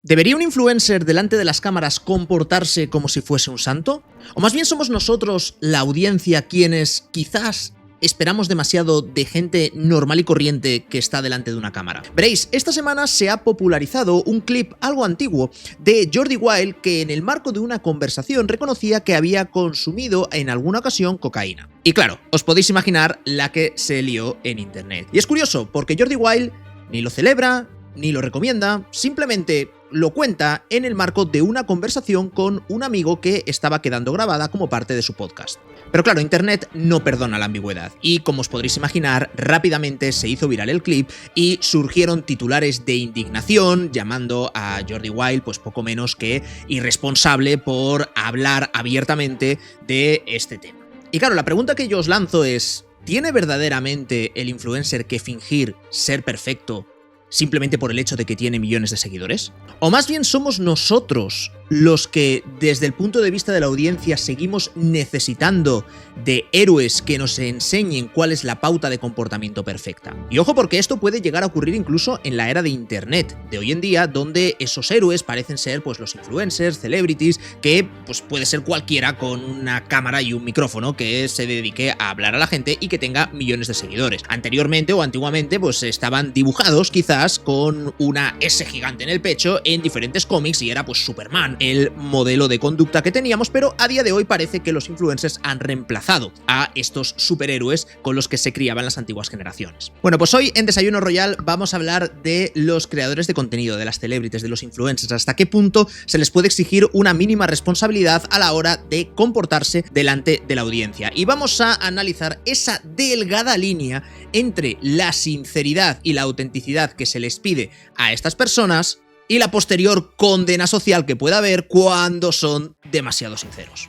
¿Debería un influencer delante de las cámaras comportarse como si fuese un santo? ¿O más bien somos nosotros, la audiencia, quienes quizás esperamos demasiado de gente normal y corriente que está delante de una cámara? Veréis, esta semana se ha popularizado un clip algo antiguo de Jordi Wild que en el marco de una conversación reconocía que había consumido en alguna ocasión cocaína. Y claro, os podéis imaginar la que se lió en internet. Y es curioso, porque Jordi Wild ni lo celebra, ni lo recomienda, simplemente lo cuenta en el marco de una conversación con un amigo que estaba quedando grabada como parte de su podcast. Pero claro, internet no perdona la ambigüedad, y como os podréis imaginar, rápidamente se hizo viral el clip y surgieron titulares de indignación, llamando a Jordi Wild pues poco menos que irresponsable por hablar abiertamente de este tema. Y claro, la pregunta que yo os lanzo es: ¿tiene verdaderamente el influencer que fingir ser perfecto simplemente por el hecho de que tiene millones de seguidores? ¿O más bien somos nosotros los que, desde el punto de vista de la audiencia, seguimos necesitando de héroes que nos enseñen cuál es la pauta de comportamiento perfecta? Y ojo, porque esto puede llegar a ocurrir incluso en la era de internet de hoy en día, donde esos héroes parecen ser pues los influencers, celebrities, que pues puede ser cualquiera con una cámara y un micrófono que se dedique a hablar a la gente y que tenga millones de seguidores. Anteriormente o antiguamente pues estaban dibujados quizás con una S gigante en el pecho en diferentes cómics y era pues Superman el modelo de conducta que teníamos, pero a día de hoy parece que los influencers han reemplazado a estos superhéroes con los que se criaban las antiguas generaciones. Bueno, pues hoy en Desayuno Royal vamos a hablar de los creadores de contenido, de las celebrities, de los influencers, hasta qué punto se les puede exigir una mínima responsabilidad a la hora de comportarse delante de la audiencia. Y vamos a analizar esa delgada línea entre la sinceridad y la autenticidad que se les pide a estas personas y la posterior condena social que pueda haber cuando son demasiado sinceros.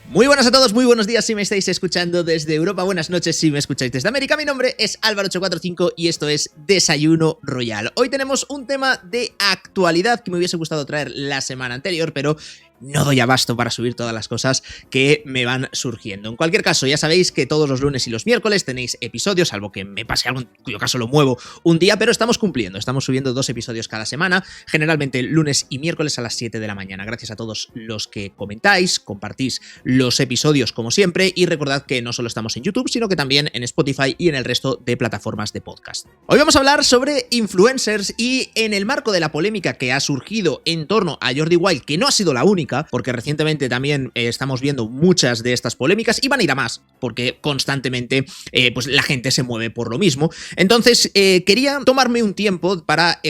Muy buenas a todos, muy buenos días si me estáis escuchando desde Europa, buenas noches si me escucháis desde América. Mi nombre es Álvaro845 y esto es Desayuno Royal. Hoy tenemos un tema de actualidad que me hubiese gustado traer la semana anterior, pero no doy abasto para subir todas las cosas que me van surgiendo. En cualquier caso, ya sabéis que todos los lunes y los miércoles tenéis episodios, salvo que me pase algo, en cuyo caso lo muevo un día, pero estamos cumpliendo. Estamos subiendo 2 episodios cada semana, generalmente lunes y miércoles a las 7 de la mañana. Gracias a todos los que comentáis, compartís los episodios como siempre, y recordad que no solo estamos en YouTube, sino que también en Spotify y en el resto de plataformas de podcast. Hoy vamos a hablar sobre influencers y en el marco de la polémica que ha surgido en torno a Jordi Wild, que no ha sido la única, porque recientemente también estamos viendo muchas de estas polémicas y van a ir a más, porque constantemente pues la gente se mueve por lo mismo. Entonces quería tomarme un tiempo para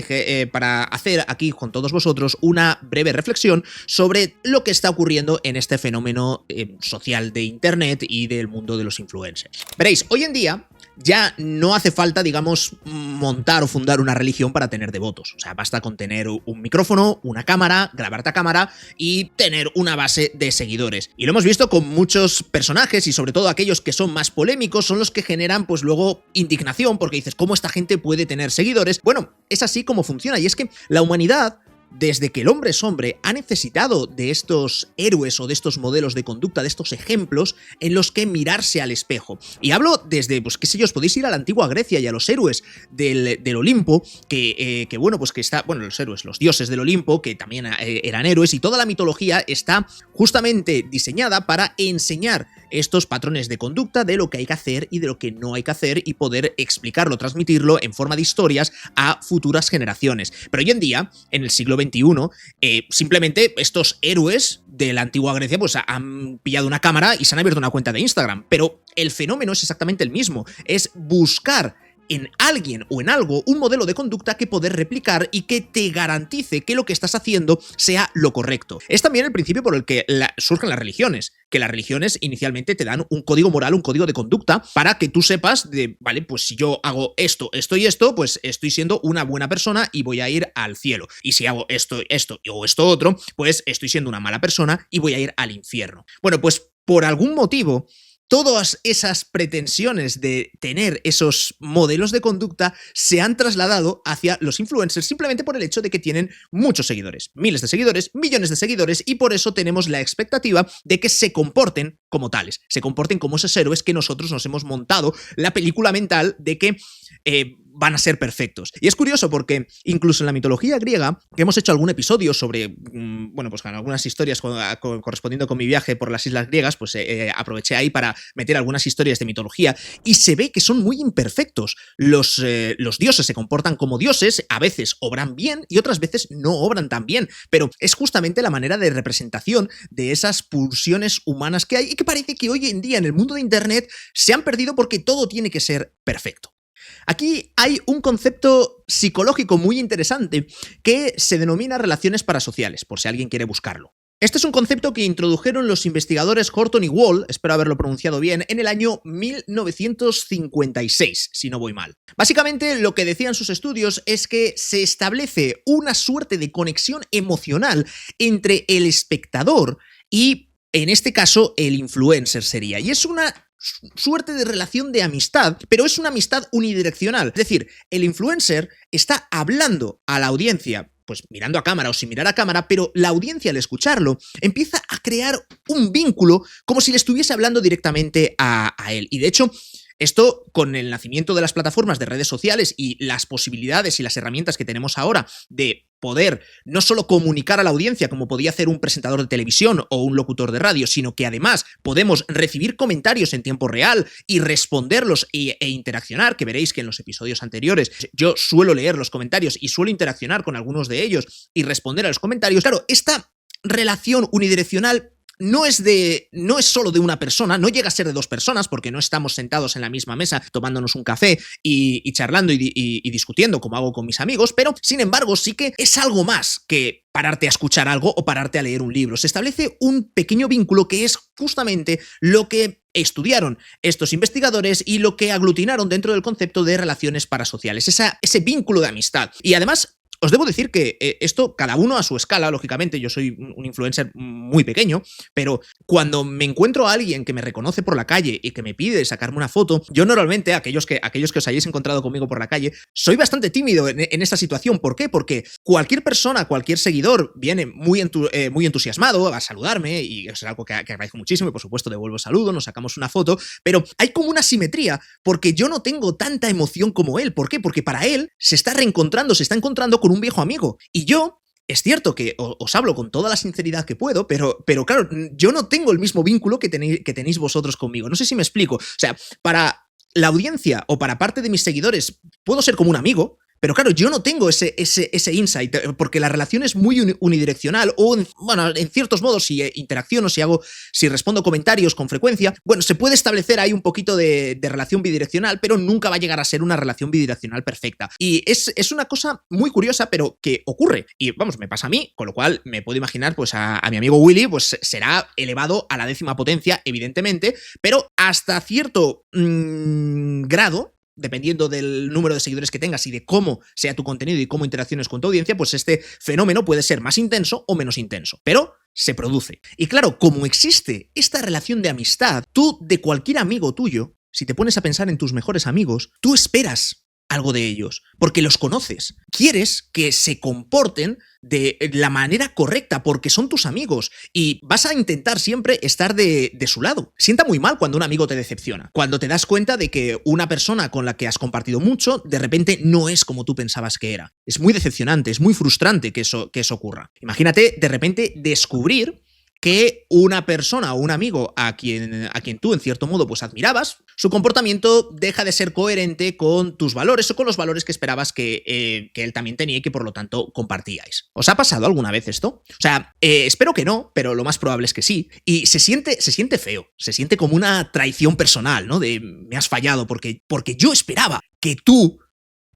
hacer aquí con todos vosotros una breve reflexión sobre lo que está ocurriendo en este fenómeno social de internet y del mundo de los influencers. Veréis, hoy en día ya no hace falta, digamos, montar o fundar una religión para tener devotos. O sea, basta con tener un micrófono, una cámara, grabarte a cámara y tener una base de seguidores. Y lo hemos visto con muchos personajes y sobre todo aquellos que son más polémicos son los que generan pues luego indignación porque dices, ¿cómo esta gente puede tener seguidores? Bueno, es así como funciona y es que la humanidad, desde que el hombre es hombre, ha necesitado de estos héroes o de estos modelos de conducta, de estos ejemplos en los que mirarse al espejo. Y hablo desde, pues qué sé yo, os podéis ir a la antigua Grecia y a los héroes del Olimpo, que bueno, pues que está, bueno, los héroes, los dioses del Olimpo, que también eran héroes, y toda la mitología está justamente diseñada para enseñar estos patrones de conducta de lo que hay que hacer y de lo que no hay que hacer y poder explicarlo, transmitirlo en forma de historias a futuras generaciones. Pero hoy en día, en el siglo XXI, simplemente estos héroes de la antigua Grecia pues han pillado una cámara y se han abierto una cuenta de Instagram, pero el fenómeno es exactamente el mismo, es buscar en alguien o en algo un modelo de conducta que poder replicar y que te garantice que lo que estás haciendo sea lo correcto. Es también el principio por el que surgen las religiones, que las religiones inicialmente te dan un código moral, un código de conducta para que tú sepas de, vale, pues si yo hago esto, esto y esto, pues estoy siendo una buena persona y voy a ir al cielo. Y si hago esto o esto otro, pues estoy siendo una mala persona y voy a ir al infierno. Bueno, pues por algún motivo todas esas pretensiones de tener esos modelos de conducta se han trasladado hacia los influencers simplemente por el hecho de que tienen muchos seguidores, miles de seguidores, millones de seguidores, y por eso tenemos la expectativa de que se comporten como tales, se comporten como esos héroes que nosotros nos hemos montado la película mental de que van a ser perfectos. Y es curioso porque incluso en la mitología griega, que hemos hecho algún episodio sobre, bueno, pues algunas historias correspondiendo con mi viaje por las islas griegas, pues aproveché ahí para meter algunas historias de mitología y se ve que son muy imperfectos. Los dioses se comportan como dioses, a veces obran bien y otras veces no obran tan bien, pero es justamente la manera de representación de esas pulsiones humanas que hay y que parece que hoy en día en el mundo de Internet se han perdido porque todo tiene que ser perfecto. Aquí hay un concepto psicológico muy interesante que se denomina relaciones parasociales, por si alguien quiere buscarlo. Este es un concepto que introdujeron los investigadores Horton y Wall, espero haberlo pronunciado bien, en el año 1956, si no voy mal. Básicamente, lo que decían sus estudios es que se establece una suerte de conexión emocional entre el espectador y, en este caso, el influencer sería. Y es una suerte de relación de amistad, pero es una amistad unidireccional. Es decir, el influencer está hablando a la audiencia, pues mirando a cámara o sin mirar a cámara, pero la audiencia al escucharlo empieza a crear un vínculo como si le estuviese hablando directamente a él. Y de hecho, esto con el nacimiento de las plataformas de redes sociales y las posibilidades y las herramientas que tenemos ahora de poder no solo comunicar a la audiencia como podía hacer un presentador de televisión o un locutor de radio, sino que además podemos recibir comentarios en tiempo real y responderlos e interaccionar, que veréis que en los episodios anteriores yo suelo leer los comentarios y suelo interaccionar con algunos de ellos y responder a los comentarios. Claro, esta relación unidireccional no es solo de una persona, no llega a ser de dos personas porque no estamos sentados en la misma mesa tomándonos un café y charlando y discutiendo como hago con mis amigos, pero sin embargo sí que es algo más que pararte a escuchar algo o pararte a leer un libro. Se establece un pequeño vínculo que es justamente lo que estudiaron estos investigadores y lo que aglutinaron dentro del concepto de relaciones parasociales, ese vínculo de amistad. Y además, os debo decir que esto, cada uno a su escala, lógicamente, yo soy un influencer muy pequeño, pero cuando me encuentro a alguien que me reconoce por la calle y que me pide sacarme una foto, yo normalmente, aquellos que os hayáis encontrado conmigo por la calle, soy bastante tímido en esta situación. ¿Por qué? Porque cualquier persona, cualquier seguidor viene muy entusiasmado a saludarme y es algo que agradezco muchísimo y por supuesto devuelvo el saludo, nos sacamos una foto, pero hay como una simetría porque yo no tengo tanta emoción como él. ¿Por qué? Porque para él se está reencontrando, se está encontrando con un viejo amigo. Y yo, es cierto que os hablo con toda la sinceridad que puedo, pero claro, yo no tengo el mismo vínculo que tenéis vosotros conmigo. No sé si me explico. O sea, para la audiencia o para parte de mis seguidores puedo ser como un amigo, pero claro, yo no tengo ese insight, porque la relación es muy unidireccional, o en ciertos modos, si interacciono, si respondo comentarios con frecuencia, bueno, se puede establecer ahí un poquito de relación bidireccional, pero nunca va a llegar a ser una relación bidireccional perfecta. Y es una cosa muy curiosa, pero que ocurre. Y vamos, me pasa a mí, con lo cual me puedo imaginar, pues a mi amigo Willy, pues será elevado a la 10ª potencia, evidentemente, pero hasta cierto grado, dependiendo del número de seguidores que tengas y de cómo sea tu contenido y cómo interacciones con tu audiencia, pues este fenómeno puede ser más intenso o menos intenso, pero se produce. Y claro, como existe esta relación de amistad, tú de cualquier amigo tuyo, si te pones a pensar en tus mejores amigos, tú esperas algo de ellos, porque los conoces. Quieres que se comporten de la manera correcta, porque son tus amigos, y vas a intentar siempre estar de su lado. Sienta muy mal cuando un amigo te decepciona, cuando te das cuenta de que una persona con la que has compartido mucho, de repente no es como tú pensabas que era. Es muy decepcionante, es muy frustrante que eso ocurra. Imagínate de repente descubrir que una persona o un amigo a quien tú en cierto modo pues admirabas, su comportamiento deja de ser coherente con tus valores o con los valores que esperabas que él también tenía y que por lo tanto compartíais. ¿Os ha pasado alguna vez esto? O sea, espero que no, pero lo más probable es que sí. Y se siente feo, se siente como una traición personal, ¿no? De me has fallado porque yo esperaba que tú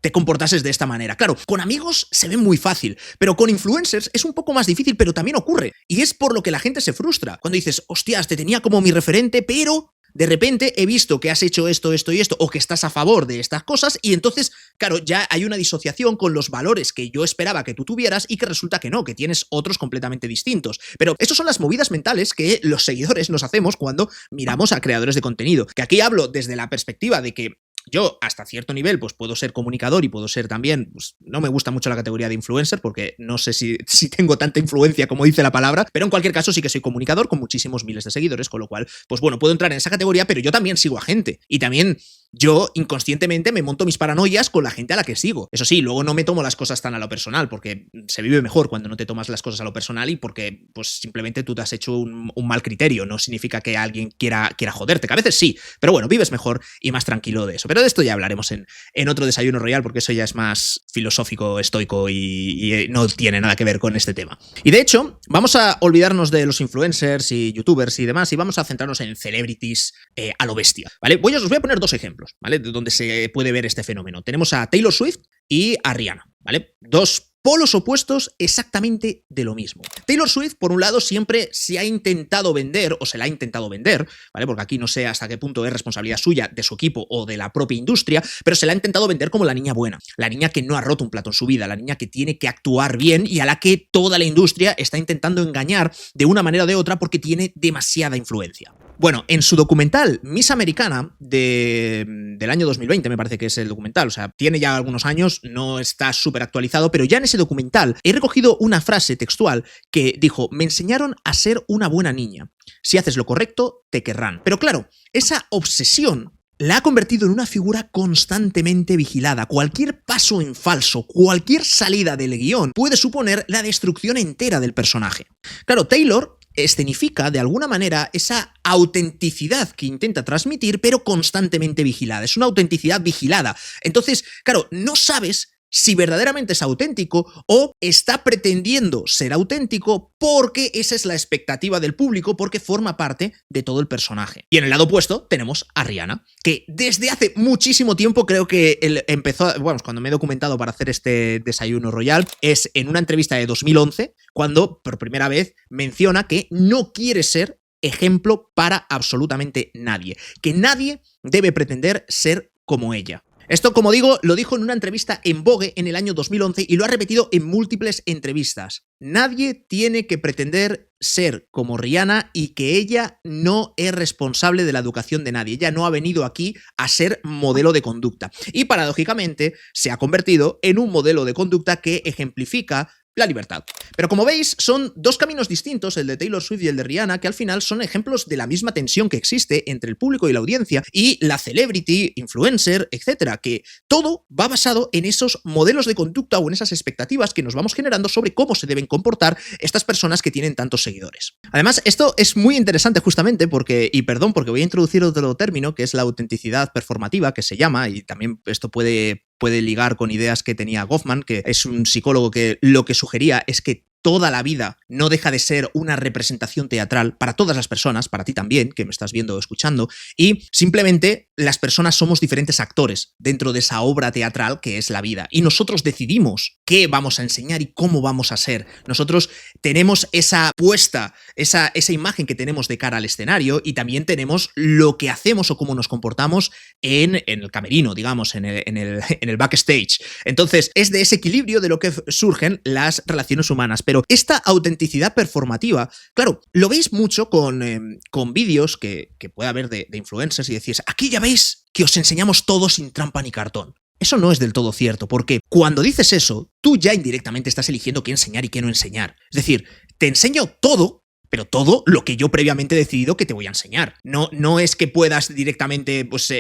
te comportases de esta manera. Claro, con amigos se ve muy fácil, pero con influencers es un poco más difícil, pero también ocurre. Y es por lo que la gente se frustra. Cuando dices, hostias, te tenía como mi referente, pero de repente he visto que has hecho esto, esto y esto, o que estás a favor de estas cosas, y entonces, claro, ya hay una disociación con los valores que yo esperaba que tú tuvieras y que resulta que no, que tienes otros completamente distintos. Pero estas son las movidas mentales que los seguidores nos hacemos cuando miramos a creadores de contenido. Que aquí hablo desde la perspectiva de que yo hasta cierto nivel pues puedo ser comunicador y puedo ser también, pues no me gusta mucho la categoría de influencer porque no sé si tengo tanta influencia como dice la palabra, pero en cualquier caso sí que soy comunicador con muchísimos miles de seguidores, con lo cual, pues bueno, puedo entrar en esa categoría, pero yo también sigo a gente y también yo inconscientemente me monto mis paranoias con la gente a la que sigo. Eso sí, luego no me tomo las cosas tan a lo personal, porque se vive mejor cuando no te tomas las cosas a lo personal y porque pues simplemente tú te has hecho un mal criterio. No significa que alguien quiera joderte, que a veces sí, pero bueno, vives mejor y más tranquilo de eso. Pero de esto ya hablaremos en otro Desayuno Royal, porque eso ya es más filosófico, estoico y no tiene nada que ver con este tema. Y de hecho, vamos a olvidarnos de los influencers y youtubers y demás y vamos a centrarnos en celebrities a lo bestia, ¿vale? Os voy a poner dos ejemplos, ¿vale? De donde se puede ver este fenómeno. Tenemos a Taylor Swift y a Rihanna, ¿vale? Dos polos opuestos exactamente de lo mismo. Taylor Swift, por un lado, siempre se ha intentado vender, o se la ha intentado vender, ¿vale? Porque aquí no sé hasta qué punto es responsabilidad suya, de su equipo o de la propia industria, pero se la ha intentado vender como la niña buena, la niña que no ha roto un plato en su vida, la niña que tiene que actuar bien y a la que toda la industria está intentando engañar de una manera o de otra porque tiene demasiada influencia. Bueno, en su documental Miss Americana del año 2020, me parece que es el documental, o sea, tiene ya algunos años, no está súper actualizado, pero ya en ese documental he recogido una frase textual que dijo: me enseñaron a ser una buena niña. Si haces lo correcto, te querrán. Pero claro, esa obsesión la ha convertido en una figura constantemente vigilada. Cualquier paso en falso, cualquier salida del guión puede suponer la destrucción entera del personaje. Claro, Taylor escenifica de alguna manera esa autenticidad que intenta transmitir, pero constantemente vigilada. Es una autenticidad vigilada. Entonces, claro, no sabes si verdaderamente es auténtico o está pretendiendo ser auténtico porque esa es la expectativa del público, porque forma parte de todo el personaje. Y en el lado opuesto tenemos a Rihanna, que desde hace muchísimo tiempo, creo que él empezó, bueno, cuando me he documentado para hacer este Desayuno Royal, es en una entrevista de 2011, cuando por primera vez menciona que no quiere ser ejemplo para absolutamente nadie, que nadie debe pretender ser como ella. Esto, como digo, lo dijo en una entrevista en Vogue en el año 2011 y lo ha repetido en múltiples entrevistas. Nadie tiene que pretender ser como Rihanna y que ella no es responsable de la educación de nadie. Ella no ha venido aquí a ser modelo de conducta. Y paradójicamente se ha convertido en un modelo de conducta que ejemplifica la libertad. Pero como veis, son dos caminos distintos, el de Taylor Swift y el de Rihanna, que al final son ejemplos de la misma tensión que existe entre el público y la audiencia y la celebrity, influencer, etcétera, que todo va basado en esos modelos de conducta o en esas expectativas que nos vamos generando sobre cómo se deben comportar estas personas que tienen tantos seguidores. Además, esto es muy interesante justamente porque, y perdón, porque voy a introducir otro término que es la autenticidad performativa, que se llama, y también esto puede ligar con ideas que tenía Goffman, que es un psicólogo que lo que sugería es que toda la vida no deja de ser una representación teatral para todas las personas, para ti también, que me estás viendo o escuchando, y simplemente las personas somos diferentes actores dentro de esa obra teatral que es la vida, y nosotros decidimos qué vamos a enseñar y cómo vamos a ser. Nosotros tenemos esa puesta, esa imagen que tenemos de cara al escenario, y también tenemos lo que hacemos o cómo nos comportamos en el camerino, digamos, en el backstage. Entonces, es de ese equilibrio de lo que surgen las relaciones humanas. Pero esta autenticidad performativa, claro, lo veis mucho con vídeos que puede haber de influencers y decís, aquí ya veis que os enseñamos todo sin trampa ni cartón. Eso no es del todo cierto, porque cuando dices eso, tú ya indirectamente estás eligiendo qué enseñar y qué no enseñar. Es decir, te enseño todo, pero todo lo que yo previamente he decidido que te voy a enseñar. No es que puedas directamente, pues,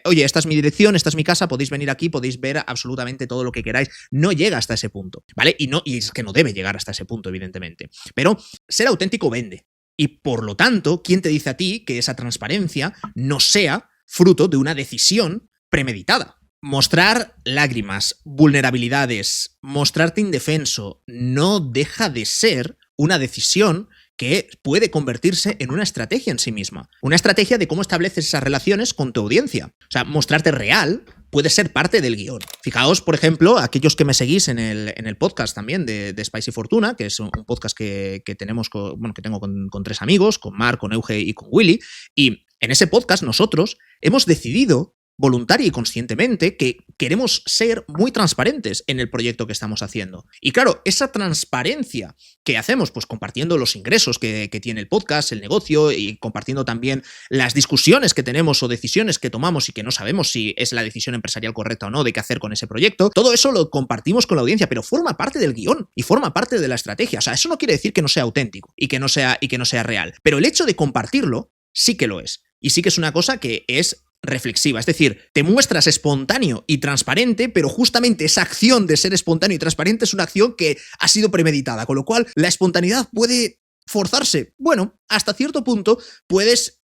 oye, esta es mi dirección, esta es mi casa, podéis venir aquí, podéis ver absolutamente todo lo que queráis. No llega hasta ese punto, ¿vale? Y es que no debe llegar hasta ese punto, evidentemente. Pero ser auténtico vende. Y por lo tanto, ¿quién te dice a ti que esa transparencia no sea fruto de una decisión premeditada? Mostrar lágrimas, vulnerabilidades, mostrarte indefenso, no deja de ser una decisión que puede convertirse en una estrategia en sí misma. Una estrategia de cómo estableces esas relaciones con tu audiencia. O sea, mostrarte real puede ser parte del guión. Fijaos, por ejemplo, aquellos que me seguís en el podcast también de Spicy Fortuna, que es un podcast que tenemos que tengo con tres amigos, con Marc, con Euge y con Willy, y en ese podcast nosotros hemos decidido voluntaria y conscientemente que queremos ser muy transparentes en el proyecto que estamos haciendo. Y claro, esa transparencia que hacemos, pues compartiendo los ingresos que tiene el podcast, el negocio, y compartiendo también las discusiones que tenemos o decisiones que tomamos y que no sabemos si es la decisión empresarial correcta o no de qué hacer con ese proyecto, todo eso lo compartimos con la audiencia, pero forma parte del guión y forma parte de la estrategia. O sea, eso no quiere decir que no sea auténtico y que no sea real. Pero el hecho de compartirlo sí que lo es. Y sí que es una cosa que es reflexiva, es decir, te muestras espontáneo y transparente, pero justamente esa acción de ser espontáneo y transparente es una acción que ha sido premeditada, con lo cual la espontaneidad puede forzarse. Bueno, hasta cierto punto puedes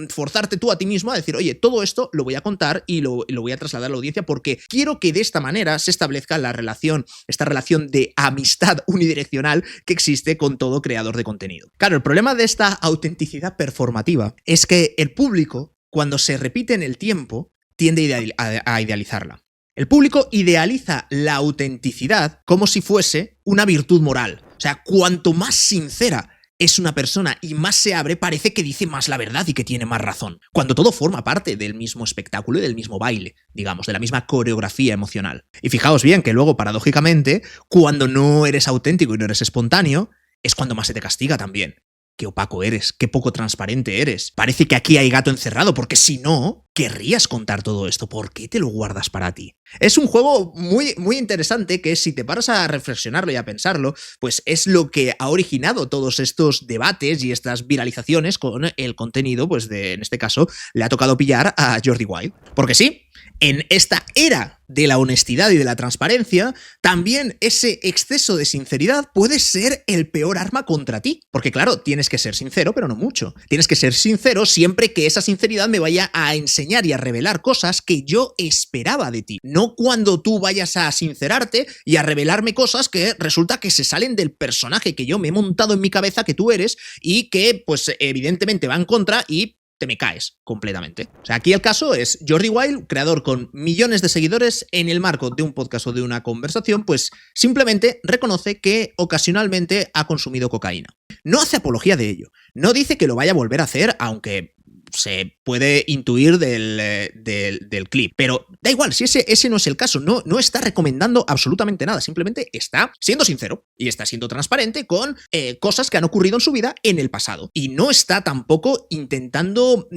forzarte tú a ti mismo a decir, oye, todo esto lo voy a contar y lo voy a trasladar a la audiencia porque quiero que de esta manera se establezca esta relación de amistad unidireccional que existe con todo creador de contenido. Claro, el problema de esta autenticidad performativa es que el público, cuando se repite en el tiempo, tiende a idealizarla. El público idealiza la autenticidad como si fuese una virtud moral. O sea, cuanto más sincera es una persona y más se abre, parece que dice más la verdad y que tiene más razón. Cuando todo forma parte del mismo espectáculo y del mismo baile, digamos, de la misma coreografía emocional. Y fijaos bien que luego, paradójicamente, cuando no eres auténtico y no eres espontáneo, es cuando más se te castiga también. Qué opaco eres, qué poco transparente eres. Parece que aquí hay gato encerrado, porque si no, querrías contar todo esto. ¿Por qué te lo guardas para ti? Es un juego muy, muy interesante que si te paras a reflexionarlo y a pensarlo, pues es lo que ha originado todos estos debates y estas viralizaciones con el contenido, pues en este caso, le ha tocado pillar a Jordi Wild. Porque sí, en esta era de la honestidad y de la transparencia, también ese exceso de sinceridad puede ser el peor arma contra ti. Porque claro, tienes que ser sincero, pero no mucho. Tienes que ser sincero siempre que esa sinceridad me vaya a enseñar y a revelar cosas que yo esperaba de ti. No cuando tú vayas a sincerarte y a revelarme cosas que resulta que se salen del personaje que yo me he montado en mi cabeza que tú eres y que, pues, evidentemente va en contra y te me caes completamente. O sea, aquí el caso es Jordi Wild, creador con millones de seguidores, en el marco de un podcast o de una conversación, pues simplemente reconoce que ocasionalmente ha consumido cocaína. No hace apología de ello. No dice que lo vaya a volver a hacer, aunque se puede intuir del clip. Pero da igual, si ese no es el caso, no está recomendando absolutamente nada, simplemente está siendo sincero y está siendo transparente con cosas que han ocurrido en su vida en el pasado. Y no está tampoco intentando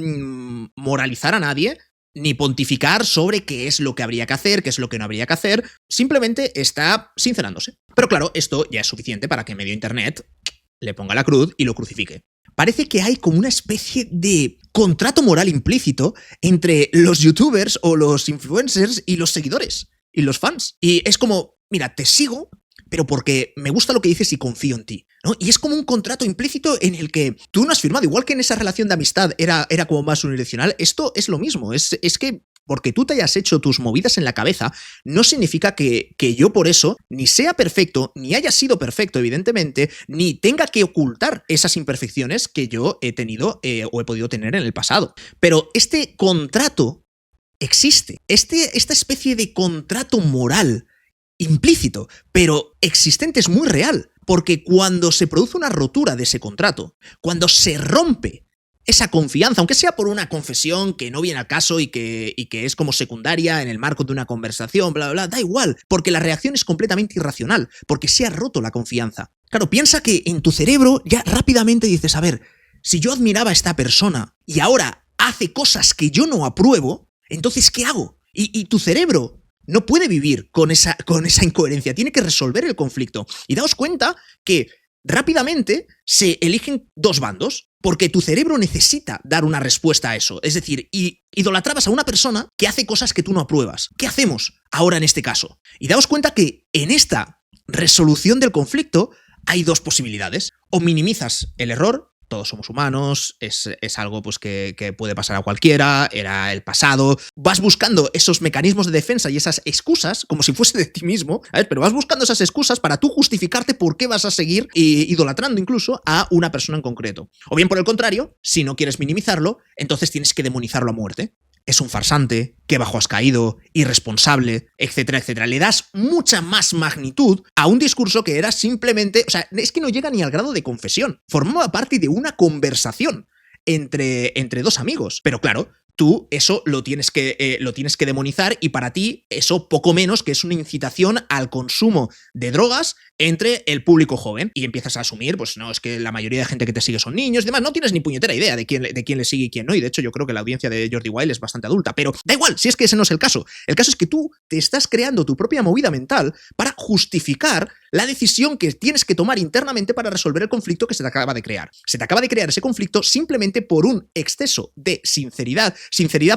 moralizar a nadie ni pontificar sobre qué es lo que habría que hacer, qué es lo que no habría que hacer, simplemente está sincerándose. Pero claro, esto ya es suficiente para que medio internet le ponga la cruz y lo crucifique. Parece que hay como una especie de contrato moral implícito entre los youtubers o los influencers y los seguidores y los fans. Y es como, mira, te sigo, pero porque me gusta lo que dices y confío en ti, ¿no? Y es como un contrato implícito en el que tú no has firmado. Igual que en esa relación de amistad era como más unidireccional, esto es lo mismo. Es que porque tú te hayas hecho tus movidas en la cabeza, no significa que yo por eso ni sea perfecto, ni haya sido perfecto, evidentemente, ni tenga que ocultar esas imperfecciones que yo he tenido o he podido tener en el pasado. Pero este contrato existe. Esta especie de contrato moral implícito, pero existente, es muy real. Porque cuando se produce una rotura de ese contrato, cuando se rompe esa confianza, aunque sea por una confesión que no viene al caso y que es como secundaria en el marco de una conversación, bla, bla, bla, da igual, porque la reacción es completamente irracional, porque se ha roto la confianza. Claro, piensa que en tu cerebro ya rápidamente dices, a ver, si yo admiraba a esta persona y ahora hace cosas que yo no apruebo, entonces ¿qué hago? Y tu cerebro no puede vivir con esa incoherencia, tiene que resolver el conflicto. Y daos cuenta que rápidamente se eligen dos bandos, porque tu cerebro necesita dar una respuesta a eso. Es decir, idolatrabas a una persona que hace cosas que tú no apruebas. ¿Qué hacemos ahora en este caso? Y daos cuenta que en esta resolución del conflicto hay dos posibilidades. O minimizas el error, todos somos humanos, es algo pues que puede pasar a cualquiera, era el pasado. Vas buscando esos mecanismos de defensa y esas excusas, como si fuese de ti mismo, ¿sabes? Pero vas buscando esas excusas para tú justificarte por qué vas a seguir idolatrando incluso a una persona en concreto. O bien por el contrario, si no quieres minimizarlo, entonces tienes que demonizarlo a muerte. Es un farsante, qué bajo has caído, irresponsable, etcétera, etcétera. Le das mucha más magnitud a un discurso que era simplemente, o sea, es que no llega ni al grado de confesión. Formaba parte de una conversación entre dos amigos. Pero claro, tú eso lo tienes que demonizar, y para ti eso poco menos que es una incitación al consumo de drogas entre el público joven, y empiezas a asumir, pues no, es que la mayoría de gente que te sigue son niños y demás, no tienes ni puñetera idea de quién le sigue y quién no, y de hecho yo creo que la audiencia de Jordi Wild es bastante adulta, pero da igual, si es que ese no es el caso es que tú te estás creando tu propia movida mental para justificar la decisión que tienes que tomar internamente para resolver el conflicto que se te acaba de crear. Se te acaba de crear ese conflicto simplemente por un exceso de sinceridad,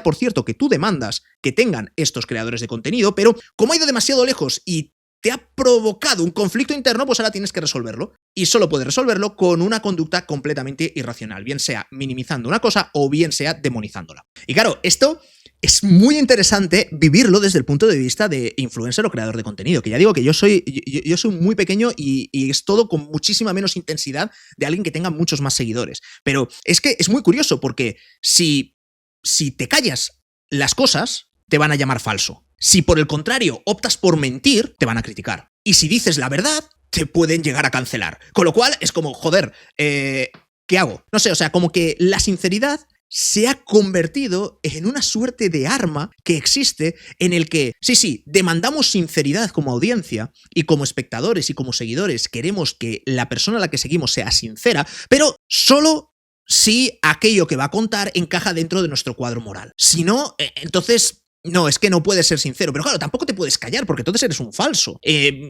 por cierto, que tú demandas que tengan estos creadores de contenido, pero como ha ido demasiado lejos y te ha provocado un conflicto interno, pues ahora tienes que resolverlo. Y solo puedes resolverlo con una conducta completamente irracional, bien sea minimizando una cosa o bien sea demonizándola. Y claro, esto es muy interesante vivirlo desde el punto de vista de influencer o creador de contenido, que ya digo que yo soy muy pequeño y es todo con muchísima menos intensidad de alguien que tenga muchos más seguidores. Pero es que es muy curioso porque si te callas las cosas, te van a llamar falso. Si por el contrario optas por mentir, te van a criticar. Y si dices la verdad, te pueden llegar a cancelar. Con lo cual es como, joder, ¿qué hago? No sé, o sea, como que la sinceridad se ha convertido en una suerte de arma que existe en el que, sí, demandamos sinceridad como audiencia y como espectadores y como seguidores queremos que la persona a la que seguimos sea sincera, pero solo si aquello que va a contar encaja dentro de nuestro cuadro moral. Si no, entonces no, es que no puedes ser sincero, pero claro, tampoco te puedes callar porque entonces eres un falso.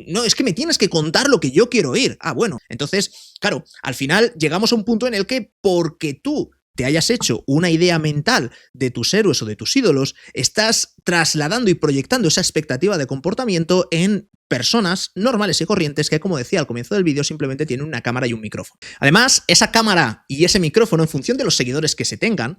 No, es que me tienes que contar lo que yo quiero oír. Ah, bueno, entonces, claro, al final llegamos a un punto en el que porque tú te hayas hecho una idea mental de tus héroes o de tus ídolos, estás trasladando y proyectando esa expectativa de comportamiento en personas normales y corrientes que, como decía al comienzo del vídeo, simplemente tienen una cámara y un micrófono. Además, esa cámara y ese micrófono, en función de los seguidores que se tengan,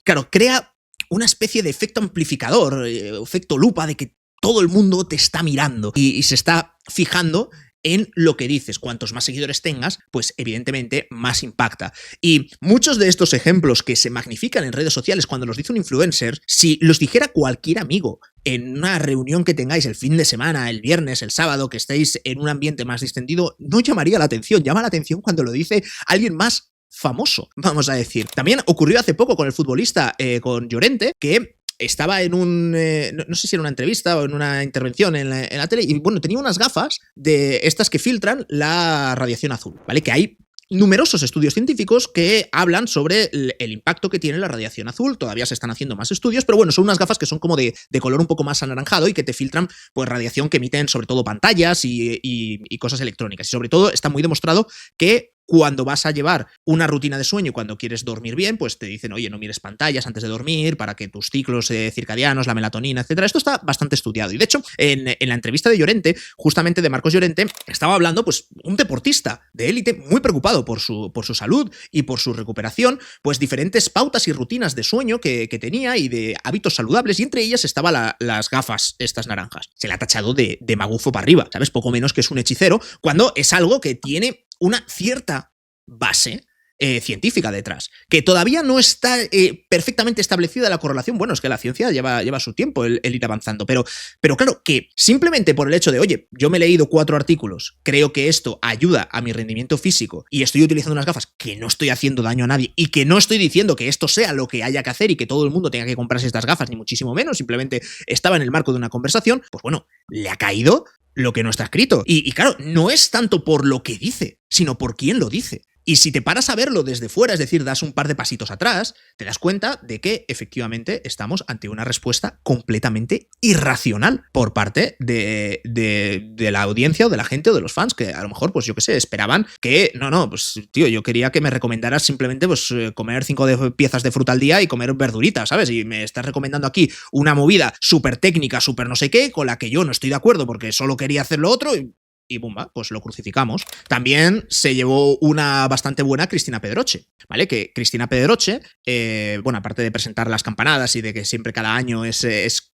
claro, crea una especie de efecto amplificador, efecto lupa, de que todo el mundo te está mirando y se está fijando en lo que dices. Cuantos más seguidores tengas, pues evidentemente más impacta. Y muchos de estos ejemplos que se magnifican en redes sociales cuando los dice un influencer, si los dijera cualquier amigo en una reunión que tengáis el fin de semana, el viernes, el sábado, que estéis en un ambiente más distendido, no llamaría la atención. Llama la atención cuando lo dice alguien más famoso, vamos a decir. También ocurrió hace poco con el futbolista, con Llorente, que estaba en no sé si era una entrevista o en una intervención en la tele, y bueno, tenía unas gafas de estas que filtran la radiación azul, ¿vale? Que hay numerosos estudios científicos que hablan sobre el impacto que tiene la radiación azul. Todavía se están haciendo más estudios, pero bueno, son unas gafas que son como de color un poco más anaranjado y que te filtran pues radiación que emiten sobre todo pantallas y cosas electrónicas. Y sobre todo está muy demostrado que cuando vas a llevar una rutina de sueño y cuando quieres dormir bien, pues te dicen, oye, no mires pantallas antes de dormir para que tus ciclos circadianos, la melatonina, etcétera. Esto está bastante estudiado. Y de hecho, en la entrevista de Llorente, justamente de Marcos Llorente, estaba hablando, pues, un deportista de élite muy preocupado por su salud y por su recuperación, pues diferentes pautas y rutinas de sueño que tenía y de hábitos saludables, y entre ellas estaba las gafas, estas naranjas. Se le ha tachado de magufo para arriba, ¿sabes? Poco menos que es un hechicero, cuando es algo que tiene una cierta base científica detrás, que todavía no está perfectamente establecida la correlación. Bueno, es que la ciencia lleva su tiempo el ir avanzando, pero claro, que simplemente por el hecho de, oye, yo me he leído 4 artículos, creo que esto ayuda a mi rendimiento físico y estoy utilizando unas gafas que no estoy haciendo daño a nadie y que no estoy diciendo que esto sea lo que haya que hacer y que todo el mundo tenga que comprarse estas gafas, ni muchísimo menos, simplemente estaba en el marco de una conversación, pues bueno, le ha caído lo que no está escrito. Y claro, no es tanto por lo que dice, sino por quién lo dice. Y si te paras a verlo desde fuera, es decir, das un par de pasitos atrás, te das cuenta de que efectivamente estamos ante una respuesta completamente irracional por parte de la audiencia o de la gente o de los fans, que a lo mejor, pues yo qué sé, esperaban que, no, pues tío, yo quería que me recomendaras simplemente pues comer 5 piezas de fruta al día y comer verduritas, ¿sabes? Y me estás recomendando aquí una movida súper técnica, súper no sé qué, con la que yo no estoy de acuerdo porque solo quería hacer lo otro y bumba, pues lo crucificamos. También se llevó una bastante buena Cristina Pedroche, ¿vale? Que Cristina Pedroche, bueno, aparte de presentar las campanadas y de que siempre cada año es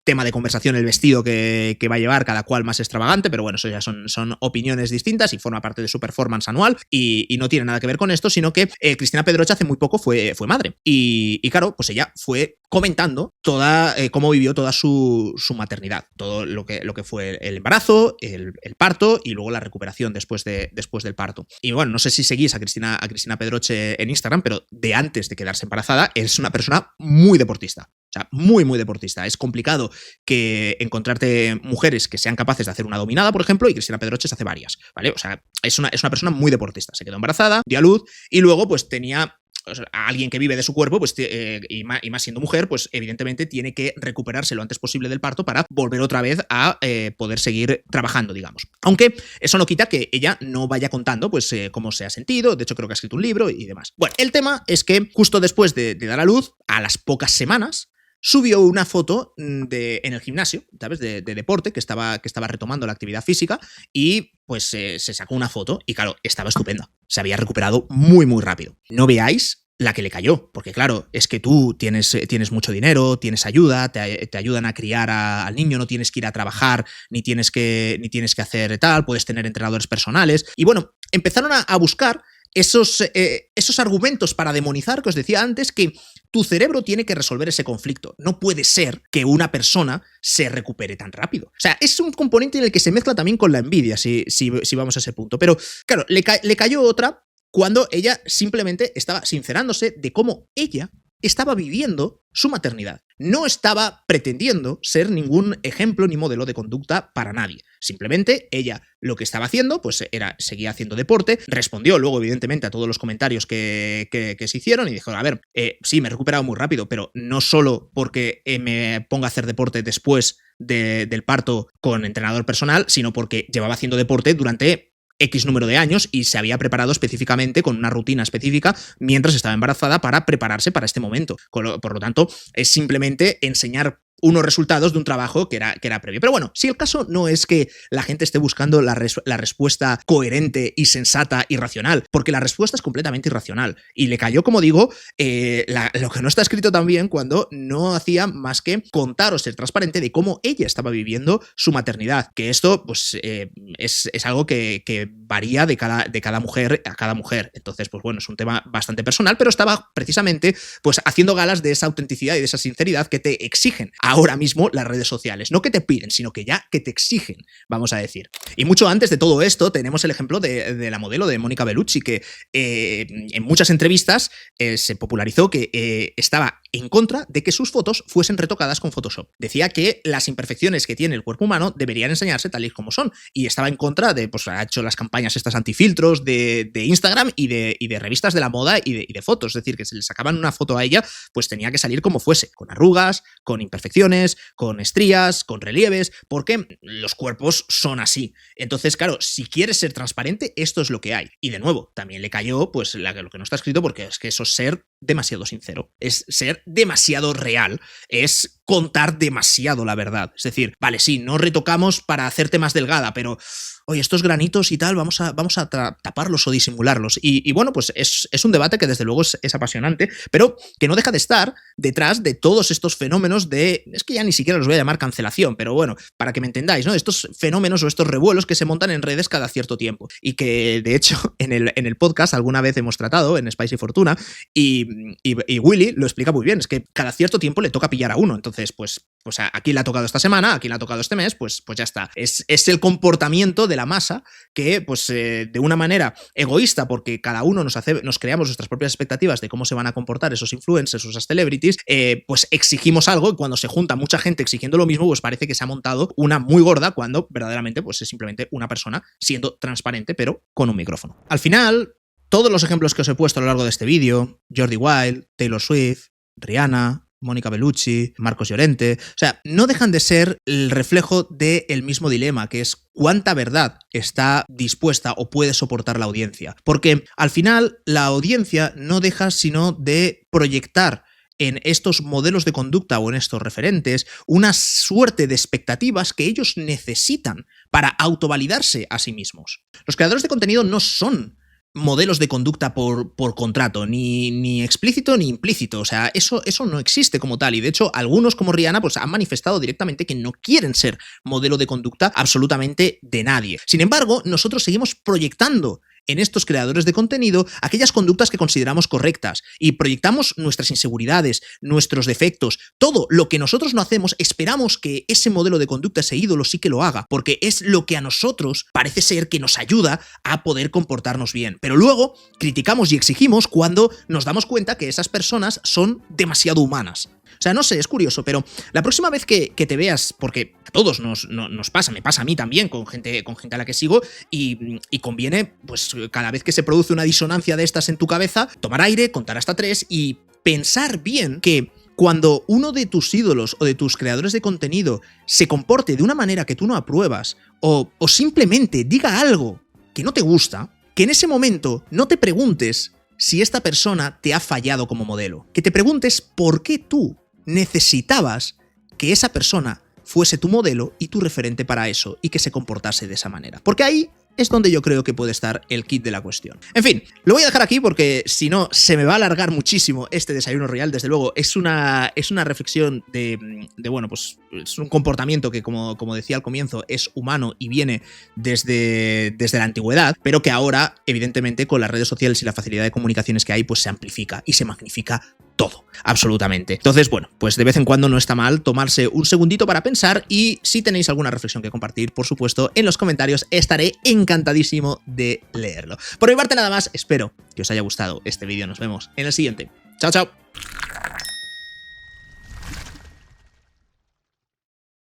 tema de conversación el vestido que va a llevar, cada cual más extravagante, pero bueno, eso ya son opiniones distintas y forma parte de su performance anual y no tiene nada que ver con esto, sino que Cristina Pedroche hace muy poco fue madre. Y claro, pues ella fue comentando cómo vivió toda su maternidad, todo lo que fue el embarazo, el parto y luego la recuperación después del parto. Y bueno, no sé si seguís a Cristina Pedroche en Instagram, pero de antes de quedarse embarazada es una persona muy deportista. O sea, muy, muy deportista. Es complicado que encontrarte mujeres que sean capaces de hacer una dominada, por ejemplo, y Cristina Pedroche se hace varias, ¿vale? O sea, es una persona muy deportista. Se quedó embarazada, dio a luz y luego pues tenía... O sea, a alguien que vive de su cuerpo, pues, y más siendo mujer, pues evidentemente tiene que recuperarse lo antes posible del parto para volver otra vez a poder seguir trabajando, digamos. Aunque eso no quita que ella no vaya contando pues cómo se ha sentido. De hecho, creo que ha escrito un libro y demás. Bueno, el tema es que justo después de dar a luz, a las pocas semanas, subió una foto en el gimnasio, ¿sabes? De deporte, que estaba retomando la actividad física y pues se sacó una foto y claro, estaba estupenda. Se había recuperado muy, muy rápido. No veáis la que le cayó, porque claro, es que tú tienes mucho dinero, tienes ayuda, te ayudan a criar al niño, no tienes que ir a trabajar, ni tienes que hacer tal, puedes tener entrenadores personales. Y bueno, empezaron a buscar esos argumentos para demonizar que os decía antes, que tu cerebro tiene que resolver ese conflicto. No puede ser que una persona se recupere tan rápido. O sea, es un componente en el que se mezcla también con la envidia, si vamos a ese punto. Pero claro, le cayó otra cuando ella simplemente estaba sincerándose de cómo ella estaba viviendo su maternidad. No estaba pretendiendo ser ningún ejemplo ni modelo de conducta para nadie. Simplemente ella lo que estaba haciendo pues seguía haciendo deporte, respondió luego evidentemente a todos los comentarios que se hicieron y dijo, a ver, sí, me he recuperado muy rápido, pero no solo porque me ponga a hacer deporte después del parto con entrenador personal, sino porque llevaba haciendo deporte durante X número de años y se había preparado específicamente con una rutina específica mientras estaba embarazada para prepararse para este momento. Por lo tanto, es simplemente enseñar unos resultados de un trabajo que era previo. Pero bueno, si el caso no es que la gente esté buscando la respuesta coherente y sensata y racional, porque la respuesta es completamente irracional. Y le cayó, como digo, lo que no está escrito también cuando no hacía más que contar o ser transparente de cómo ella estaba viviendo su maternidad. Que esto, pues, es algo que varía de cada mujer a cada mujer. Entonces, pues bueno, es un tema bastante personal, pero estaba precisamente, pues, haciendo galas de esa autenticidad y de esa sinceridad que te exigen ahora mismo las redes sociales. No que te piden, sino que ya que te exigen, vamos a decir. Y mucho antes de todo esto tenemos el ejemplo de la modelo de Mónica Bellucci, que en muchas entrevistas se popularizó que estaba en contra de que sus fotos fuesen retocadas con Photoshop. Decía que las imperfecciones que tiene el cuerpo humano deberían enseñarse tal y como son. Y estaba en contra de, pues ha hecho las campañas estas antifiltros de Instagram y de revistas de la moda y de fotos. Es decir, que se le sacaban una foto a ella, pues tenía que salir como fuese, con arrugas, con imperfecciones, con estrías, con relieves, porque los cuerpos son así. Entonces, claro, si quieres ser transparente, esto es lo que hay. Y de nuevo, también le cayó pues lo que no está escrito, porque es que eso es ser demasiado sincero, es ser demasiado real, es contar demasiado la verdad. Es decir, vale, sí, no retocamos para hacerte más delgada, pero oye, estos granitos y tal, vamos a taparlos o disimularlos. Y bueno, pues es un debate que desde luego es apasionante, pero que no deja de estar detrás de todos estos fenómenos es que ya ni siquiera los voy a llamar cancelación, pero bueno, para que me entendáis, ¿no? Estos fenómenos o estos revuelos que se montan en redes cada cierto tiempo. Y que, de hecho, en el podcast alguna vez hemos tratado, en Spicy Fortuna, y Willy lo explica muy bien, es que cada cierto tiempo le toca pillar a uno. Entonces, pues aquí le ha tocado esta semana, aquí le ha tocado este mes, pues ya está. Es el comportamiento de la masa que, pues de una manera egoísta, porque cada uno nos creamos nuestras propias expectativas de cómo se van a comportar esos influencers o esas celebrities, pues exigimos algo y cuando se junta mucha gente exigiendo lo mismo, pues parece que se ha montado una muy gorda cuando verdaderamente pues es simplemente una persona siendo transparente pero con un micrófono. Al final, todos los ejemplos que os he puesto a lo largo de este vídeo, Jordi Wild, Taylor Swift, Rihanna, Mónica Bellucci, Marcos Llorente, o sea, no dejan de ser el reflejo del mismo dilema, que es cuánta verdad está dispuesta o puede soportar la audiencia. Porque al final la audiencia no deja sino de proyectar en estos modelos de conducta o en estos referentes una suerte de expectativas que ellos necesitan para autovalidarse a sí mismos. Los creadores de contenido no son modelos de conducta por contrato, ni explícito ni implícito, o sea, eso no existe como tal, y de hecho algunos como Rihanna pues han manifestado directamente que no quieren ser modelo de conducta absolutamente de nadie. Sin embargo, nosotros seguimos proyectando en estos creadores de contenido aquellas conductas que consideramos correctas y proyectamos nuestras inseguridades, nuestros defectos, todo lo que nosotros no hacemos, esperamos que ese modelo de conducta, ese ídolo sí que lo haga, porque es lo que a nosotros parece ser que nos ayuda a poder comportarnos bien. Pero luego criticamos y exigimos cuando nos damos cuenta que esas personas son demasiado humanas. O sea, no sé, es curioso, pero la próxima vez que te veas, porque a todos nos pasa, me pasa a mí también con gente a la que sigo, y conviene, pues cada vez que se produce una disonancia de estas en tu cabeza, tomar aire, contar hasta 3 y pensar bien que cuando uno de tus ídolos o de tus creadores de contenido se comporte de una manera que tú no apruebas o simplemente diga algo que no te gusta, que en ese momento no te preguntes si esta persona te ha fallado como modelo, que te preguntes por qué tú necesitabas que esa persona fuese tu modelo y tu referente para eso y que se comportase de esa manera. Porque ahí es donde yo creo que puede estar el kit de la cuestión. En fin, lo voy a dejar aquí porque si no se me va a alargar muchísimo este desayuno royal. Desde luego es una reflexión de bueno, pues es un comportamiento que como decía al comienzo es humano y viene desde la antigüedad, pero que ahora evidentemente con las redes sociales y la facilidad de comunicaciones que hay pues se amplifica y se magnifica todo, absolutamente. Entonces, bueno, pues de vez en cuando no está mal tomarse un segundito para pensar y si tenéis alguna reflexión que compartir, por supuesto, en los comentarios estaré encantadísimo de leerlo. Por mi parte nada más, espero que os haya gustado este vídeo, nos vemos en el siguiente. Chao, chao.